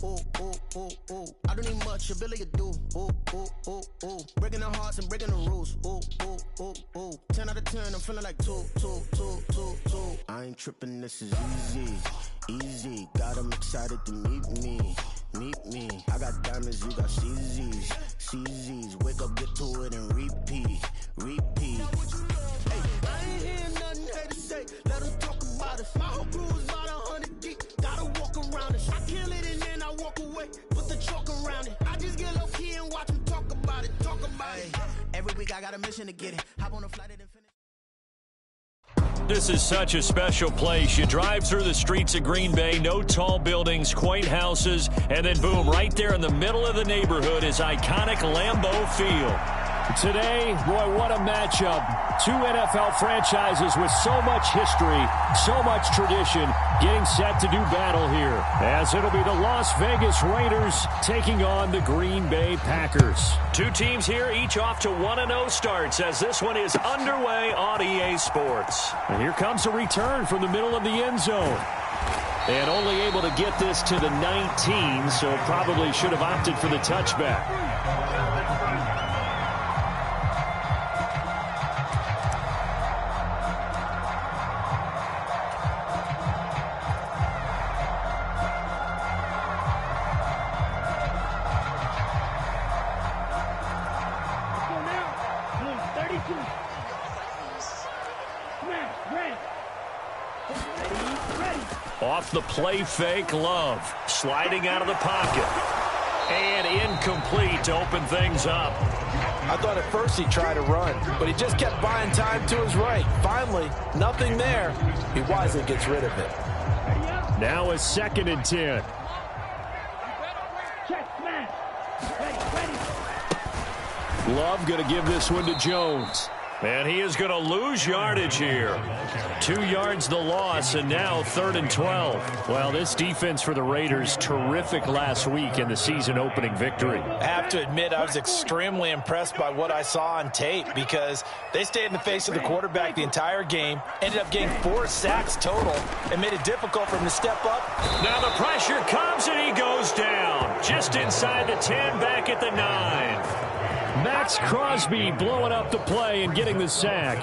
Ooh, ooh, ooh, ooh. I don't need much, ability to do. Ooh, ooh, ooh, ooh. Breaking the hearts and breaking the rules. Ooh, ooh, ooh, ooh. 10 out of 10, I'm feeling like 2. I ain't tripping, this is easy. Easy, got them excited to meet me. I got diamonds, you got CZs. Wake up, get to it, and repeat. Hey, I ain't hearing nothing hate to say. Let them talk about us. My whole crew is about 100 deep. Gotta walk around it. I kill it and then I walk away. Put the chalk around it. I just get low key and watch them talk about it. Every week I got a mission to get it. Hop on a flight and finish. This is such a special place. You drive through the streets of Green Bay, no tall buildings, quaint houses, and then boom, right there in the middle of the neighborhood is iconic Lambeau Field. Today, boy, what a matchup. Two NFL franchises with so much history, so much tradition, getting set to do battle here. As it'll be the Las Vegas Raiders taking on the Green Bay Packers. Two teams here, each off to 1-0 starts as this one is underway on EA Sports. And here comes a return from the middle of the end zone. And only able to get this to the 19, so probably should have opted for the touchback. Off the play fake, Love sliding out of the pocket. And incomplete to open things up. I thought at first he tried to run, but he just kept buying time to his right. Finally, nothing there. He wisely gets rid of it. Now a 2nd and 10. Love going to give this one to Jones. And he is going to lose yardage here. 2 yards the loss, and now 3rd and 12. Well, this defense for the Raiders, terrific last week in the season-opening victory. I have to admit, I was extremely impressed by what I saw on tape because they stayed in the face of the quarterback the entire game, ended up getting 4 sacks total, and made it difficult for him to step up. Now the pressure comes, and he goes down. Just inside the 10, back at the 9. Max Crosby blowing up the play and getting the sack.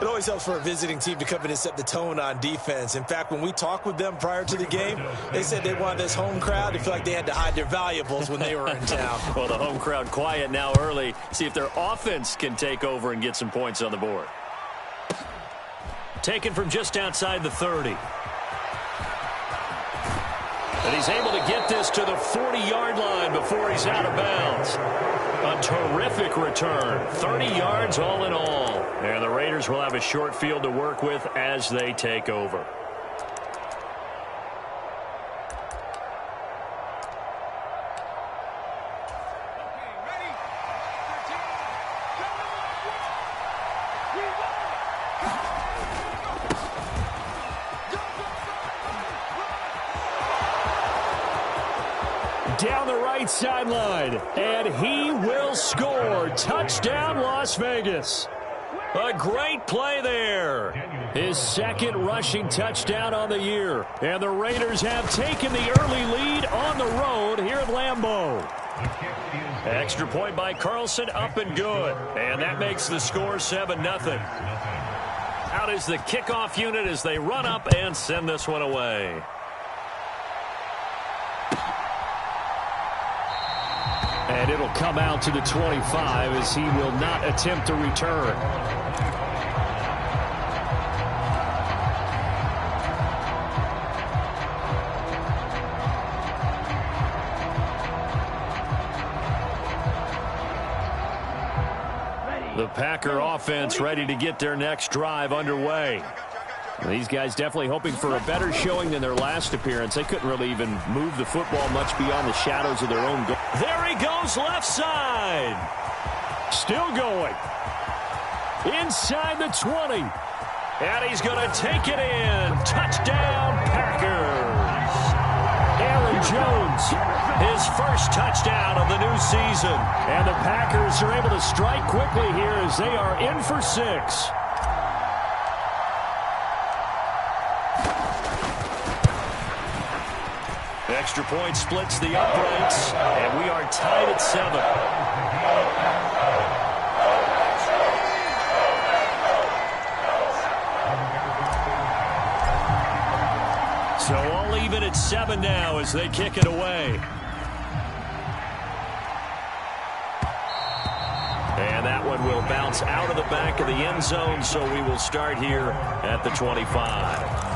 It always helps for a visiting team to come in and set the tone on defense. In fact, when we talked with them prior to the game, they said they wanted this home crowd to feel like they had to hide their valuables when they were in town. Well, the home crowd quiet now early. See if their offense can take over and get some points on the board. Taken from just outside the 30. And he's able to get this to the 40-yard line before he's out of bounds. A terrific return. 30 yards all in all. And the Raiders will have a short field to work with as they take over. Down the right sideline, and he will score. Touchdown, Las Vegas. A great play there. His 2nd rushing touchdown on the year. And the Raiders have taken the early lead on the road here at Lambeau. Extra point by Carlson, up and good. And that makes the score 7-0. Out is the kickoff unit as they run up and send this one away. And it'll come out to the 25 as he will not attempt to return. The Packer offense ready to get their next drive underway. These guys definitely hoping for a better showing than their last appearance. They couldn't really even move the football much beyond the shadows of their own goal. There he goes, left side. Still going. Inside the 20. And he's going to take it in. Touchdown, Packers. Aaron Jones, his first touchdown of the new season. And the Packers are able to strike quickly here as they are in for 6. extra point splits the uprights, and we are tied at 7. So all even at 7 now as they kick it away. And that one will bounce out of the back of the end zone, so we will start here at the 25.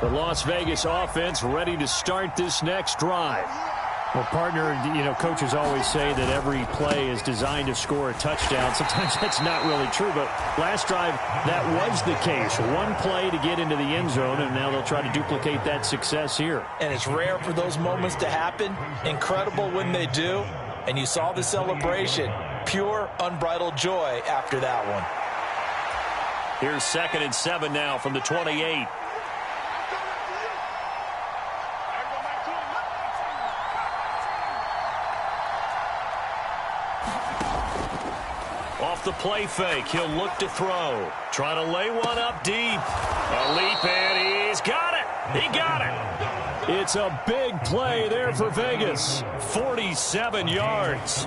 The Las Vegas offense ready to start this next drive. Well, partner, coaches always say that every play is designed to score a touchdown. Sometimes that's not really true, but last drive, that was the case. One play to get into the end zone, and now they'll try to duplicate that success here. And it's rare for those moments to happen. Incredible when they do. And you saw the celebration. Pure, unbridled joy after that one. Here's 2nd and 7 now from the 28. Off the play fake, he'll look to throw. Trying to lay one up deep. A leap, and he's got it. He got it. It's a big play there for Vegas. 47 yards.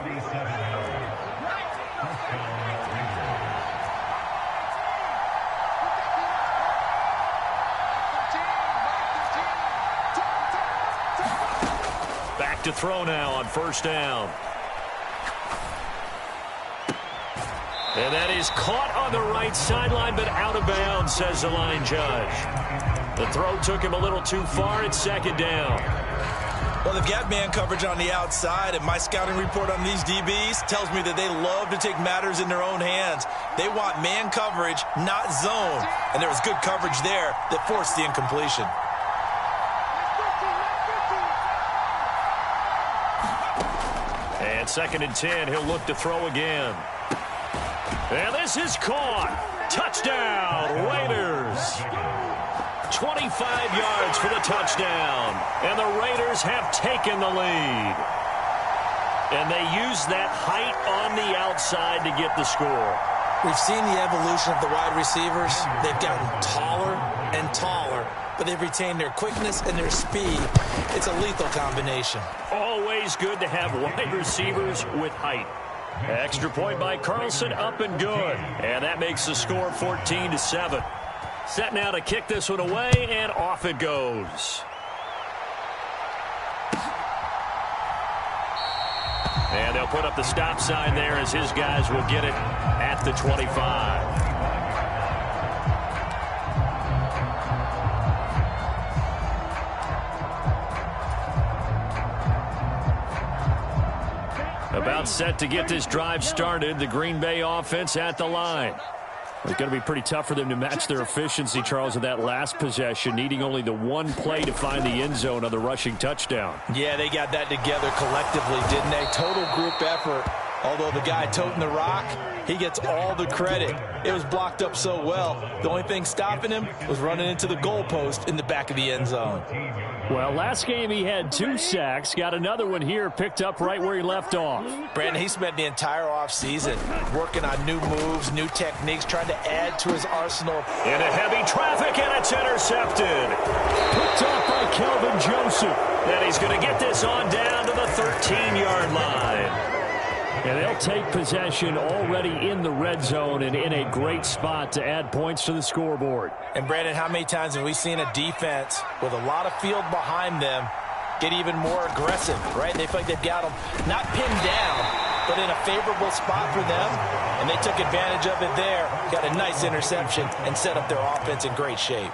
Back to throw now on 1st down. And that is caught on the right sideline, but out of bounds, says the line judge. The throw took him a little too far at 2nd down. Well, they've got man coverage on the outside, and my scouting report on these DBs tells me that they love to take matters in their own hands. They want man coverage, not zone. And there was good coverage there that forced the incompletion. And 2nd and 10, he'll look to throw again. And this is caught. Touchdown, Raiders. 25 yards for the touchdown. And the Raiders have taken the lead. And they use that height on the outside to get the score. We've seen the evolution of the wide receivers. They've gotten taller and taller, but they've retained their quickness and their speed. It's a lethal combination. Always good to have wide receivers with height. Extra point by Carlson, up and good. And that makes the score 14-7. Set now to kick this one away, and off it goes. And they'll put up the stop sign there as his guys will get it at the 25. About set to get this drive started. The Green Bay offense at the line. It's going to be pretty tough for them to match their efficiency, Charles, of that last possession, needing only the one play to find the end zone on the rushing touchdown. Yeah, they got that together collectively, didn't they? Total group effort. Although the guy toting the rock, he gets all the credit. It was blocked up so well. The only thing stopping him was running into the goalpost in the back of the end zone. Well, last game he had 2 sacks. Got another one here, picked up right where he left off. Brandon, he spent the entire offseason working on new moves, new techniques, trying to add to his arsenal. Into heavy traffic, and it's intercepted. Picked off by Kelvin Joseph. And he's going to get this on down to the 13-yard line. And they'll take possession already in the red zone and in a great spot to add points to the scoreboard. And, Brandon, how many times have we seen a defense with a lot of field behind them get even more aggressive, right? They feel like they've got them not pinned down, but in a favorable spot for them, and they took advantage of it there, got a nice interception, and set up their offense in great shape.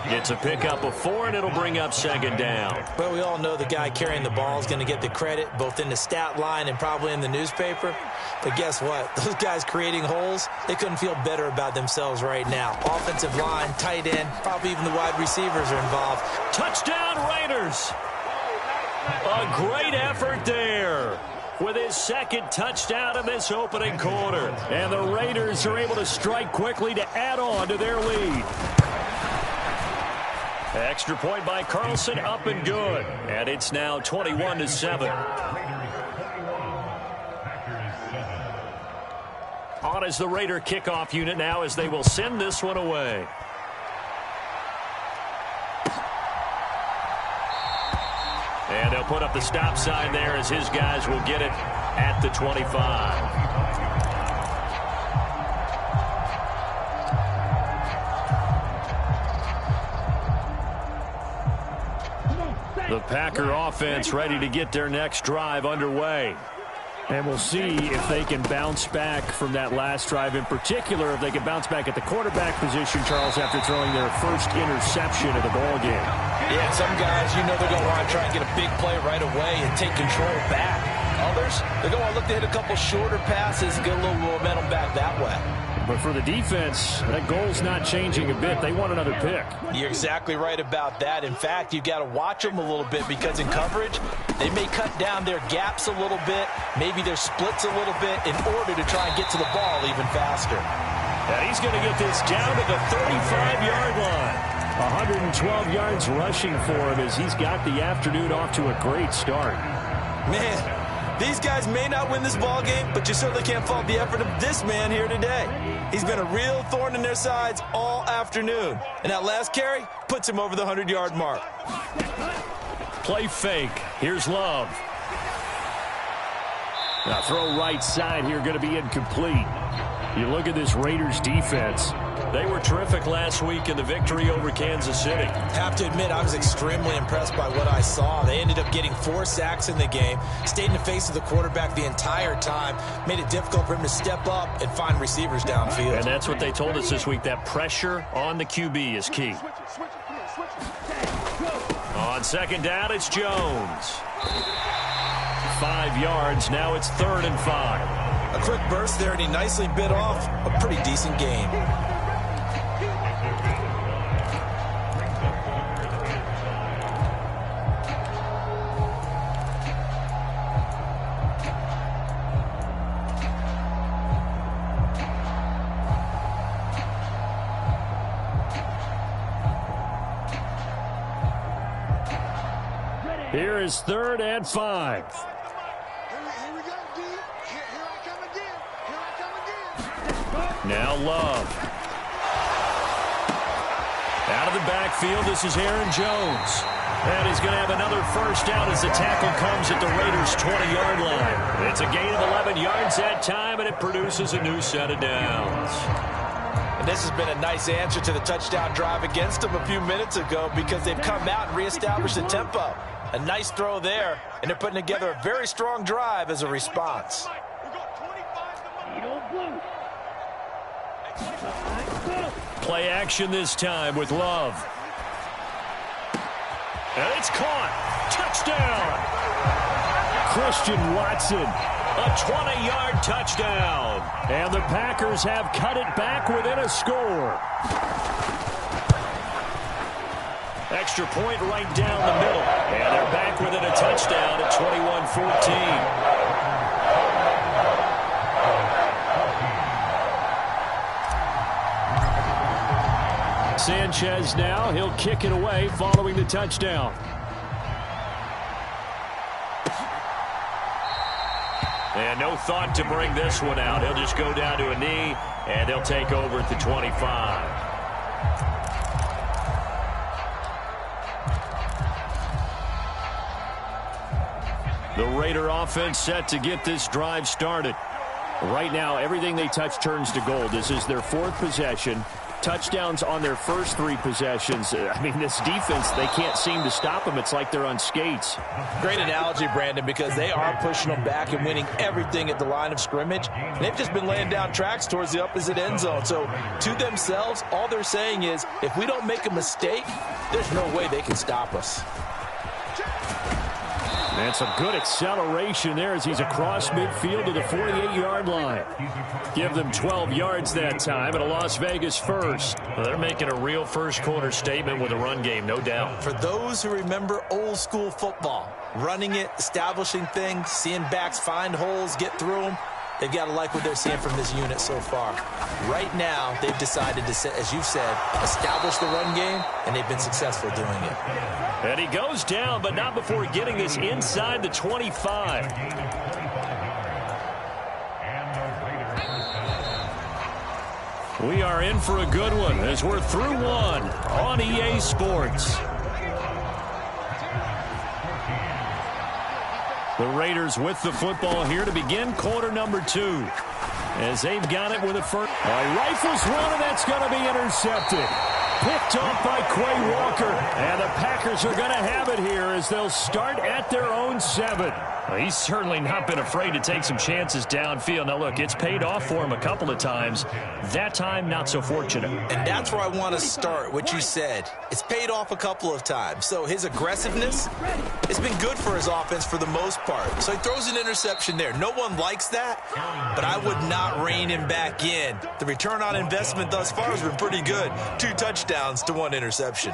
It's a pickup of 4, and it'll bring up 2nd down. Well, we all know the guy carrying the ball is going to get the credit, both in the stat line and probably in the newspaper. But guess what? Those guys creating holes, they couldn't feel better about themselves right now. Offensive line, tight end, probably even the wide receivers are involved. Touchdown, Raiders! A great effort there with his 2nd touchdown in this opening quarter. And the Raiders are able to strike quickly to add on to their lead. Extra point by Carlson, up and good. And it's now 21-7. On is the Raider kickoff unit now as they will send this one away. put up the stop sign there as his guys will get it at the 25. The Packer offense ready to get their next drive underway. And we'll see if they can bounce back from that last drive. In particular, if they can bounce back at the quarterback position, Charles, after throwing their first interception of the ball game. Yeah, some guys, you know they're going to want to try and get a big play right away and take control back. Others, they're going to look to hit a couple shorter passes and get a little momentum back that way. But for the defense, that goal's not changing a bit. They want another pick. You're exactly right about that. In fact, you've got to watch them a little bit because in coverage, they may cut down their gaps a little bit, maybe their splits a little bit in order to try and get to the ball even faster. And he's going to get this down to the 35-yard line. 112 yards rushing for him as he's got the afternoon off to a great start. Man, these guys may not win this ball game, but you certainly can't fault the effort of this man here today. He's been a real thorn in their sides all afternoon. And that last carry puts him over the 100-yard mark. Play fake. Here's Love. Now throw right side here, going to be incomplete. You look at this Raiders defense. They were terrific last week in the victory over Kansas City. Have to admit, I was extremely impressed by what I saw. They ended up getting 4 sacks in the game, stayed in the face of the quarterback the entire time, made it difficult for him to step up and find receivers downfield. And that's what they told us this week, that pressure on the QB is key. On second down, it's Jones. 5 yards, now it's 3rd and 5. A quick burst there, and he nicely bit off a pretty decent gain. Here is 3rd and 5. Now Love. Out of the backfield, this is Aaron Jones. And he's going to have another first down as the tackle comes at the Raiders' 20-yard line. It's a gain of 11 yards that time, and it produces a new set of downs. And this has been a nice answer to the touchdown drive against them a few minutes ago because they've come out and reestablished the tempo. A nice throw there, and they're putting together a very strong drive as a response. Play action this time with Love. And it's caught. Touchdown. Christian Watson. A 20-yard touchdown. And the Packers have cut it back within a score. Extra point right down the middle. And they're back within a touchdown at 21-14. Sanchez now, he'll kick it away following the touchdown. And no thought to bring this one out. He'll just go down to a knee, and they'll take over at the 25. The Raider offense set to get this drive started. Right now, everything they touch turns to gold. This is their 4th possession. Touchdowns on their first 3 possessions. I mean, this defense, they can't seem to stop them. It's like they're on skates. Great analogy, Brandon, because they are pushing them back and winning everything at the line of scrimmage. And they've just been laying down tracks towards the opposite end zone. So to themselves, all they're saying is, if we don't make a mistake, there's no way they can stop us. And some good acceleration there as he's across midfield to the 48-yard line. Give them 12 yards that time and a Las Vegas first. Well, they're making a real first-quarter statement with a run game, no doubt. For those who remember old-school football, running it, establishing things, seeing backs find holes, get through them, they've got to like what they're seeing from this unit so far. Right now, they've decided to, as you've said, establish the run game, and they've been successful doing it. And he goes down, but not before getting this inside the 25. We are in for a good one as we're through one on EA Sports. The Raiders with the football here to begin quarter number 2. As they've got it with a first. Rifles one, and that's going to be intercepted. Picked off by Quay Walker. And the Packers are going to have it here as they'll start at their own 7. Well, he's certainly not been afraid to take some chances downfield. Now, look, it's paid off for him a couple of times. That time, not so fortunate. And that's where I want to start, what you said. It's paid off a couple of times. So his aggressiveness, it's been good for his offense for the most part. So he throws an interception there. No one likes that, but I would not rein him back in. The return on investment thus far has been pretty good. 2 touchdowns to 1 interception.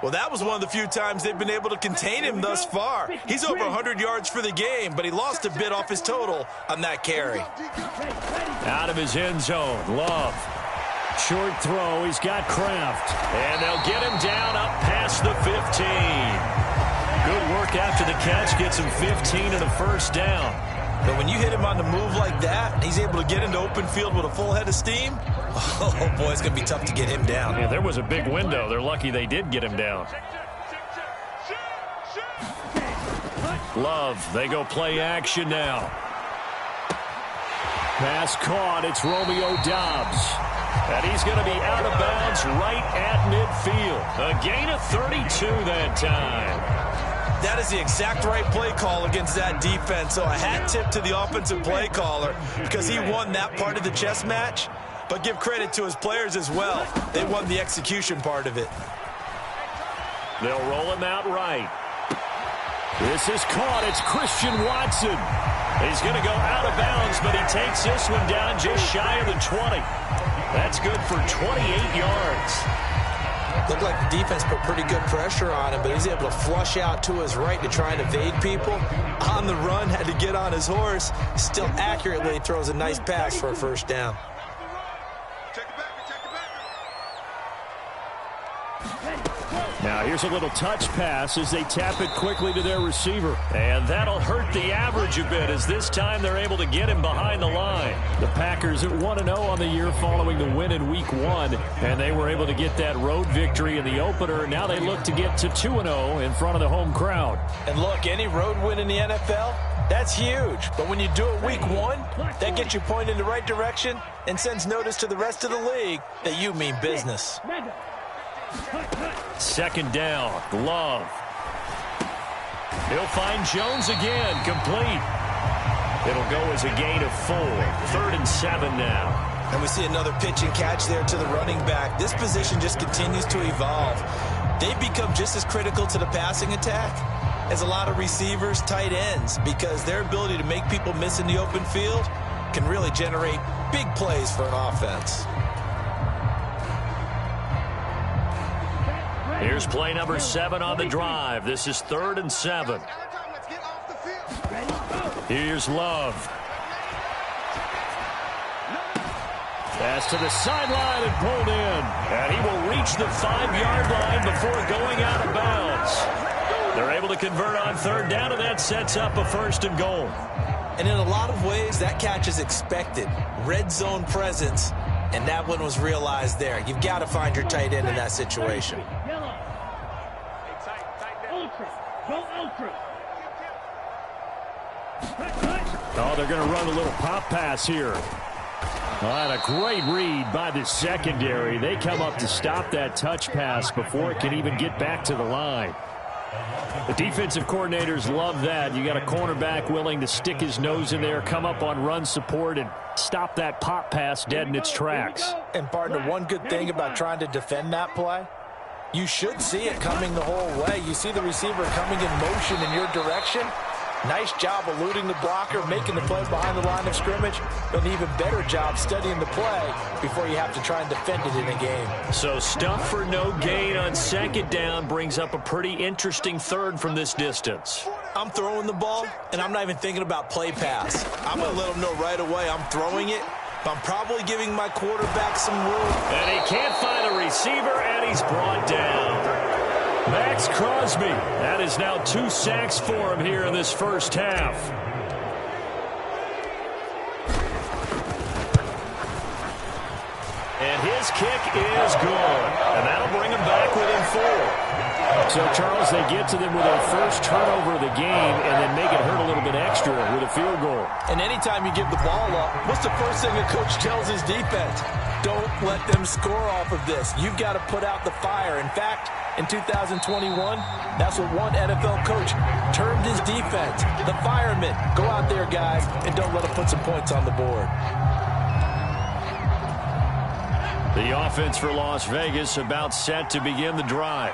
Well, that was one of the few times they've been able to contain him thus far. He's over 100 yards for the game, but he lost a bit off his total on that carry. Out of his end zone, Love. Short throw, he's got Kraft. And they'll get him down up past the 15. Good work after the catch, gets him 15 and a first down. But when you hit him on the move like that, he's able to get into open field with a full head of steam. Oh, boy, it's going to be tough to get him down. Yeah, there was a big window. They're lucky they did get him down. Love, they go play action now. Pass caught, it's Romeo Doubs. And he's going to be out of bounds right at midfield. A gain of 32 that time. That is the exact right play call against that defense. So a hat tip to the offensive play caller because he won that part of the chess match. But give credit to his players as well. They won the execution part of it. They'll roll him out right. This is caught. It's Christian Watson. He's going to go out of bounds, but he takes this one down just shy of the 20. That's good for 28 yards. Looked like the defense put pretty good pressure on him, but he's able to flush out to his right to try and evade people. On the run, had to get on his horse. Still accurately throws a nice pass for a first down. Now here's a little touch pass as they tap it quickly to their receiver. And that'll hurt the average a bit as this time they're able to get him behind the line. The Packers at 1-0 on the year following the win in Week 1. And they were able to get that road victory in the opener. Now they look to get to 2-0 in front of the home crowd. And look, any road win in the NFL, that's huge. But when you do it Week 1, that gets you pointed in the right direction and sends notice to the rest of the league that you mean business. Second down, Love. He'll find Jones again, complete. It'll go as a gain of 4. 3rd and 7 now. And we see another pitch and catch there to the running back. This position just continues to evolve. They've become just as critical to the passing attack as a lot of receivers, tight ends, because their ability to make people miss in the open field can really generate big plays for an offense. Here's play number 7 on the drive. This is 3rd and 7. Here's Love. Pass to the sideline and pulled in. And he will reach the 5-yard line before going out of bounds. They're able to convert on 3rd down, and that sets up a 1st and goal. And in a lot of ways, that catch is expected. Red zone presence, and that one was realized there. You've got to find your tight end in that situation. Oh, they're going to run a little pop pass here. And a great read by the secondary. They come up to stop that touch pass before it can even get back to the line. The defensive coordinators love that. You got a cornerback willing to stick his nose in there, come up on run support, and stop that pop pass dead in its tracks. And, partner, one good thing about trying to defend that play, you should see it coming the whole way. You see the receiver coming in motion in your direction. Nice job eluding the blocker, making the play behind the line of scrimmage, but an even better job studying the play before you have to try and defend it in a game. So stuff for no gain on 2nd down brings up a pretty interesting 3rd from this distance. I'm throwing the ball, and I'm not even thinking about play pass. I'm going to let them know right away I'm throwing it, but I'm probably giving my quarterback some room. And he can't find a receiver, and he's brought down. Max Crosby, that is now 2 sacks for him here in this first half. And his kick is good. And that'll bring him back within 4. So, Charles, they get to them with their first turnover of the game and then make it hurt a little bit extra with a field goal. And anytime you give the ball up, what's the first thing a coach tells his defense? Don't let them score off of this. You've got to put out the fire. In fact, in 2021, that's what one NFL coach termed his defense. The firemen. Go out there, guys, and don't let them put some points on the board. The offense for Las Vegas about set to begin the drive.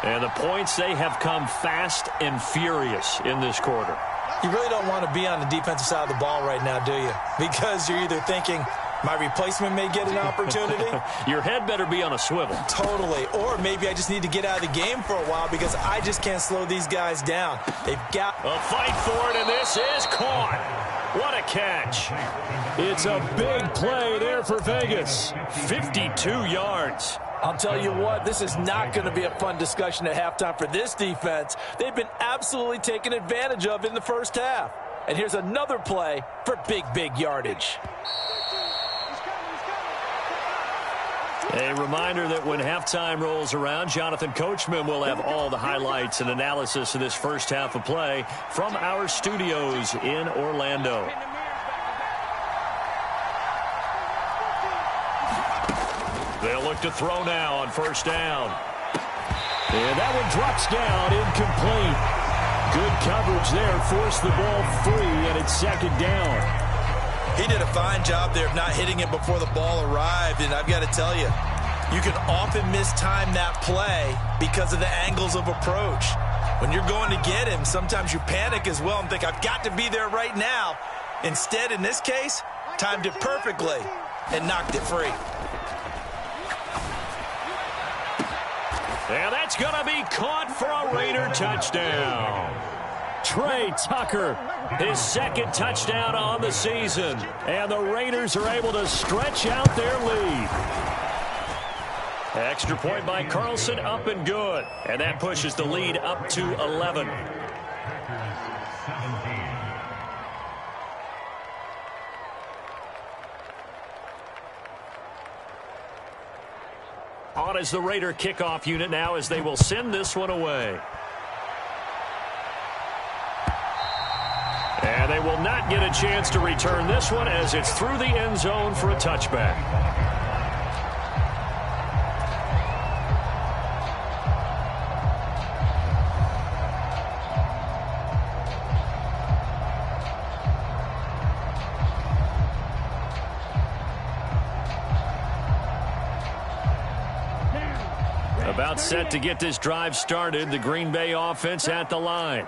And the points, they have come fast and furious in this quarter. You really don't want to be on the defensive side of the ball right now, do you? Because you're either thinking, my replacement may get an opportunity. Your head better be on a swivel. Totally. Or maybe I just need to get out of the game for a while because I just can't slow these guys down. They've got a fight for it, and this is caught. What a catch. It's a big play there for Vegas. 52 yards. I'll tell you what, this is not going to be a fun discussion at halftime for this defense. They've been absolutely taken advantage of in the first half. And here's another play for big yardage. A reminder that when halftime rolls around, Jonathan Coachman will have all the highlights and analysis of this first half of play from our studios in Orlando. They'll look to throw now on first down. And that one drops down, incomplete. Good coverage there, forced the ball free, and it's second down. He did a fine job there of not hitting it before the ball arrived, and I've got to tell you, you can often mistime that play because of the angles of approach. When you're going to get him, sometimes you panic as well and think, I've got to be there right now. Instead, in this case, timed it perfectly and knocked it free. And that's going to be caught for a Raider touchdown. Trey Tucker, his second touchdown on the season. And the Raiders are able to stretch out their lead. Extra point by Carlson, up and good. And that pushes the lead up to 11. On as the Raider kickoff unit now as they will send this one away. And they will not get a chance to return this one as it's through the end zone for a touchback. About set to get this drive started, the Green Bay offense at the line.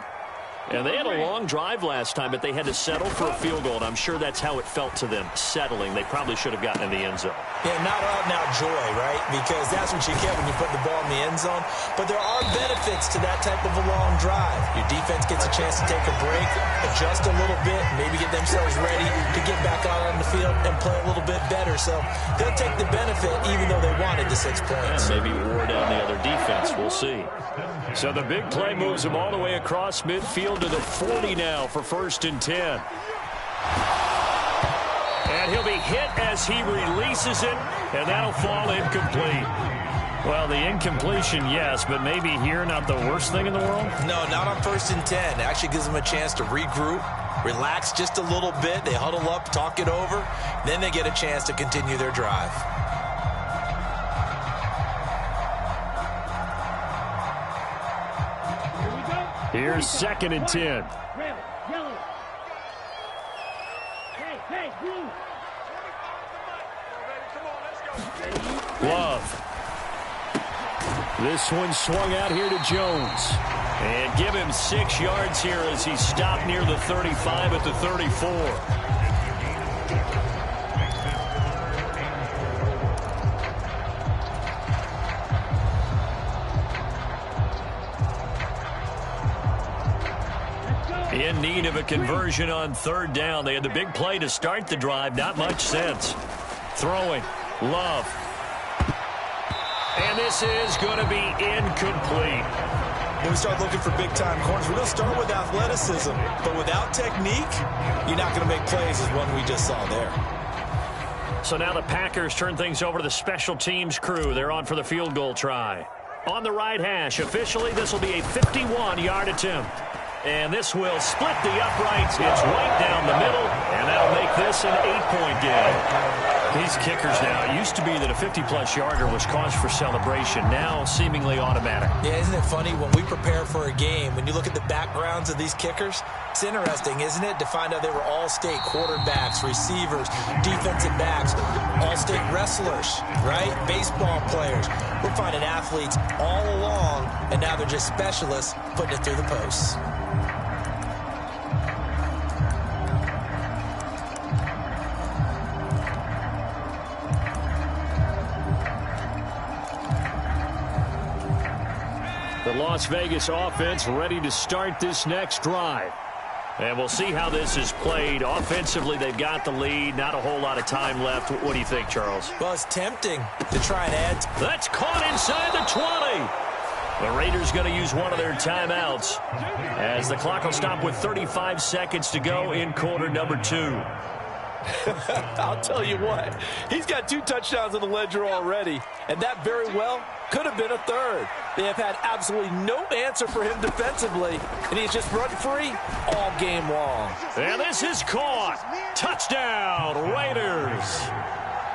And they had a long drive last time, but they had to settle for a field goal, and I'm sure that's how it felt to them, settling. They probably should have gotten in the end zone. Yeah, not out-and-out joy, right? Because that's what you get when you put the ball in the end zone. But there are benefits to that type of a long drive. Your defense gets a chance to take a break, adjust a little bit, maybe get themselves ready to get back out on the field and play a little bit better. So they'll take the benefit even though they wanted the 6 points. And maybe wore down the other defense. We'll see. So the big play moves them all the way across midfield to the 40 now for 1st and 10. And he'll be hit as he releases it, and that'll fall incomplete. Well, the incompletion, yes, but maybe here not the worst thing in the world? No, not on 1st and 10. It actually gives them a chance to regroup, relax just a little bit. They huddle up, talk it over. Then they get a chance to continue their drive. Here's 2nd and 10. Love. This one swung out here to Jones. And give him 6 yards here as he stopped near the 35 at the 34. In need of a conversion on 3rd down. They had the big play to start the drive. Not much sense. Throwing. Love. And this is going to be incomplete. When we start looking for big-time corners, we're going to start with athleticism. But without technique, you're not going to make plays as one we just saw there. So now the Packers turn things over to the special teams crew. They're on for the field goal try. on the right hash. Officially, this will be a 51-yard attempt. And this will split the uprights. It's right down the middle, and that'll make this an 8-point game. These kickers now, it used to be that a 50-plus yarder was cause for celebration. Now, seemingly automatic. Yeah, isn't it funny? When we prepare for a game, when you look at the backgrounds of these kickers, it's interesting, isn't it, to find out they were all-state quarterbacks, receivers, defensive backs, all-state wrestlers, right? Baseball players. We're finding athletes all along, and now they're just specialists putting it through the posts. The Las Vegas offense ready to start this next drive. And we'll see how this is played. Offensively, they've got the lead. Not a whole lot of time left. What do you think, Charles? Well, it's tempting to try and add. That's caught inside the 20. The Raiders going to use one of their timeouts as the clock will stop with 35 seconds to go in quarter number 2. I'll tell you what, he's got 2 touchdowns in the ledger already, and that very well could have been a third. They have had absolutely no answer for him defensively, and he's just run free all game long. And this is caught. Touchdown, Raiders.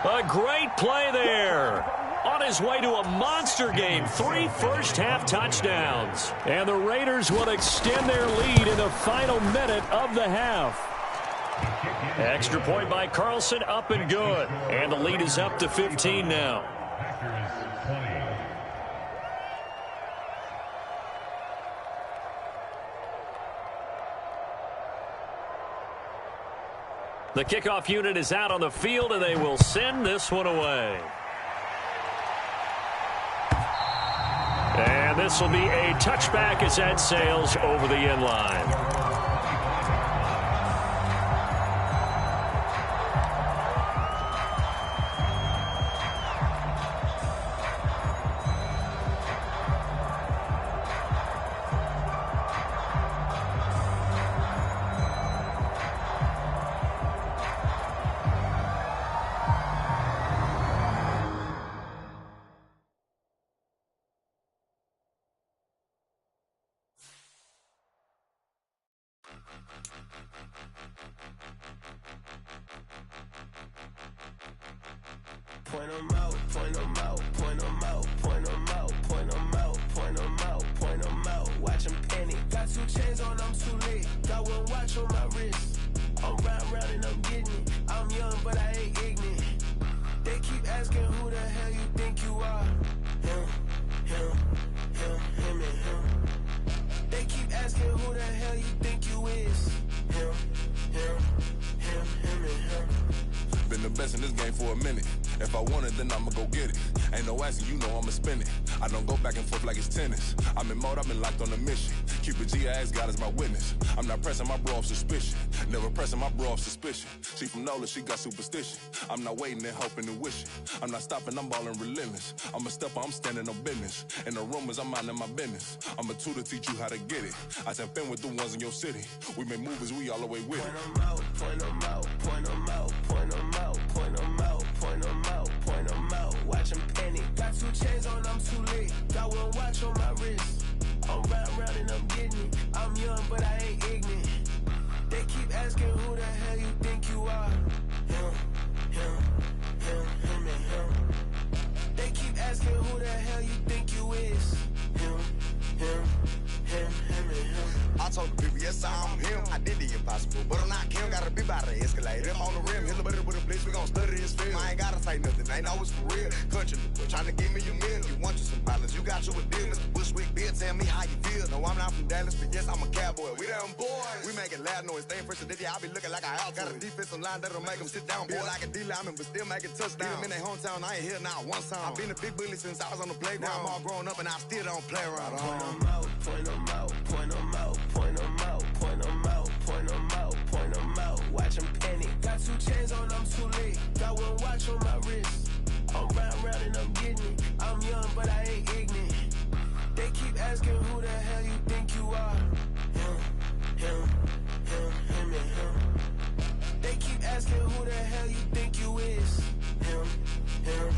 A great play there. On his way to a monster game, 3 first-half touchdowns. And the Raiders will extend their lead in the final minute of the half. Extra point by Carlson, up and good. And the lead is up to 15 now. The kickoff unit is out on the field, and they will send this one away. And this will be a touchback as that sails over the end line. Point 'em out, point 'em out, point 'em out, point 'em out, point 'em out, point 'em out, point 'em out. Watch 'em panic. Got 2 chains on, I'm too late. Got 1 watch on my wrist. I'm round and I'm getting it. I'm young, but I ain't ignorant. They keep asking who the hell you think you are. Him, and him. They keep asking who the hell you think you is. Him, and him. Been the best in this game for a minute. If I want it, then I'ma go get it. Ain't no asking, you know I'ma spend it. I don't go back and forth like it's tennis. I'm in mode, I've been locked on a mission. Keep it G, I ask God as my witness. I'm not pressing my bro off suspicion. Never pressing my bro off suspicion. She from Nola, she got superstition. I'm not waiting and hoping and wishing. I'm not stopping, I'm balling relentless. I'm a stepper, I'm standing on business. In the rumors, I'm minding my business. I'm a tutor, teach you how to get it. I said, been with the ones in your city. We make movies, we all the way with it. Point 'em out, point 'em out, point 'em out, point 'em out, point 'em out, point 'em out, point 'em out. Watch 'em panic. Got 2 chains on, I'm too late. Got 1 watch on my wrist. I'm round and I'm getting it. I'm young, but I ain't ignorant. They keep asking who the hell you think you are. Him, and him. They keep asking who the hell you think you is. Him, and him. I told the people, yes, I'm him. I did the impossible, but I'm not Kim. Gotta be by the escalator. Him on the rim, hit the butter with a blitz. We gon' study his film. I ain't gotta say nothing, ain't always for real. Country, trying to give me a meal. You want you some pilots, you got you a deal. Mr. Bushwick, Bill, tell me how you feel. No, I'm not from Dallas, but yes, I'm a cowboy. We them boys. We making loud noise, staying fresh to I be looking like a house. Got a defensive line that'll make them sit down. Feel like a D-lineman, but still making touchdowns. Them in their hometown, I ain't here now one time. I've been a big bully since I was on the playground. Now I'm all grown up and I still don't play around. Point 'em out, point 'em out, point 'em out, point 'em out, point 'em out, point 'em out, point 'em out. Watch 'em panic. Got 2 chains on, I'm too late. Got 1 watch on my wrist. I'm round and I'm getting it. I'm young, but I ain't ignorant. They keep asking who the hell you think you are. Him, and him. They keep asking who the hell you think you is. Him, and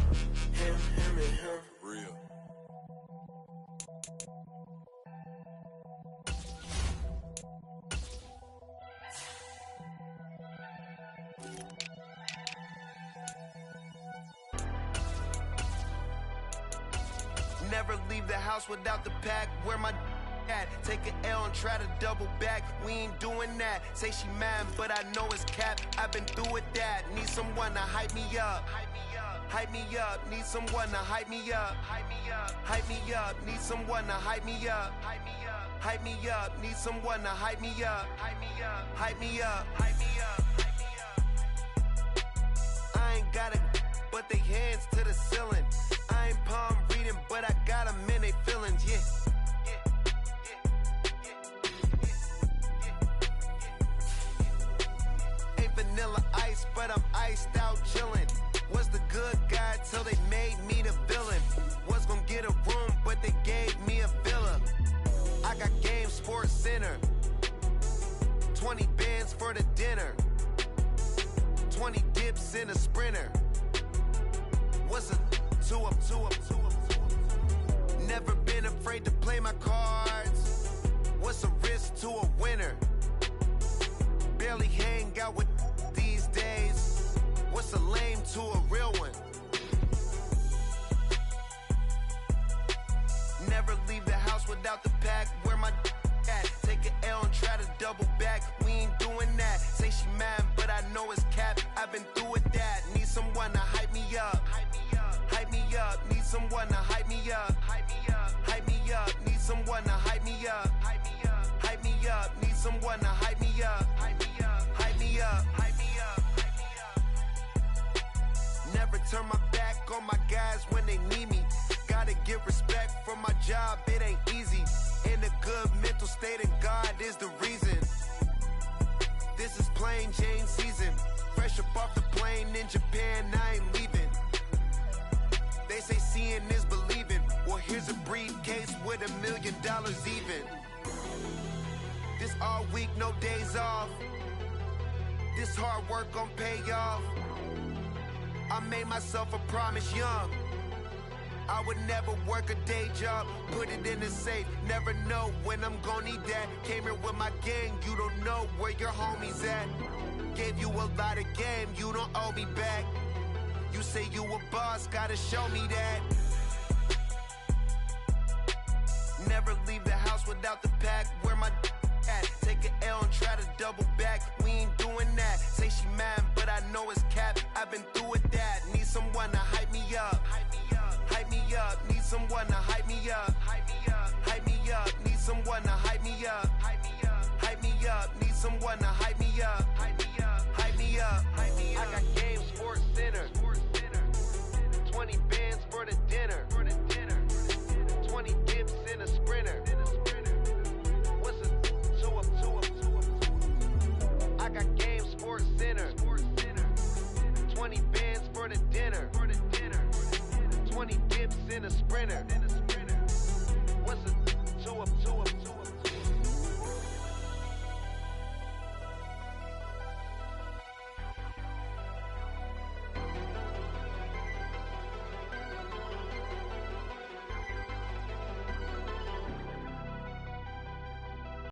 him. Real. Never leave the house without the pack. Where my at? Take an L and try to double back. We ain't doing that. Say she mad, but I know it's cap. I've been through with that. Need someone to hype me up. Hype me up. Need someone to hype me up. Hype me up. Hype me up. Need someone to hype me up. Hype me up. Hype me up. Need someone to hype me up. Hype me up. Hype me up. Hype me up. I ain't got it, but they hands to the ceiling. I ain't palm reading, but I got them in they feelings, yeah. Ain't vanilla ice, but I'm iced out chillin'. Was the good guy till they made me the villain. Was gonna get a room, but they gave me a villa. I got Game Sports Center. 20 bands for the dinner. 20 dips in a sprinter. What's a 2-up? Never been afraid to play my cards. What's a risk to a winner? Barely hang out with these days. What's a lame to a real one? Never leave the house without the pack. Where my at? Take an L and try to double back. We ain't doing that. Say she mad, but I know it's cap. I've been through with that. Need someone to hype me up. Hype me up. Need someone to hype me up. Hype me up. Hype me up. Need someone to hype me up. Hype me up. Hype me up. Need someone to hype me up. Hype me up. Hype me up. Hype me up. Never turn my back on my guys when they need me. Gotta give respect for my job, it ain't easy. In a good mental state and God is the reason. This is plain Jane season. Fresh up off the plane in Japan, I ain't leaving. They say seeing is believing. Well, here's a briefcase with $1 million even. This all week, no days off. This hard work gon' pay off. I made myself a promise young. I would never work a day job, put it in the safe. Never know when I'm gon' need that. Came here with my gang, you don't know where your homies at. Gave you a lot of game, you don't owe me back. You say you a boss, gotta show me that. Never leave the house without the pack. Where my at? Take an L and try to double back. We ain't doing that. Say she mad, but I know it's cap. I've been through with that. Need someone to hype me up. Hype me up. Need someone to hype me up. Hype me up. Hype me up. Need someone to hype me up. Hype me up. Hype me up. Need someone to hype me up. Hype me up. Hype me up. Hype me up. I got Game Sports Center. 20 bands for the dinner. 20 dips in a sprinter. What's a 2-up? I got Game Sports Center. 20 bands for the dinner. 20 dips in a sprinter.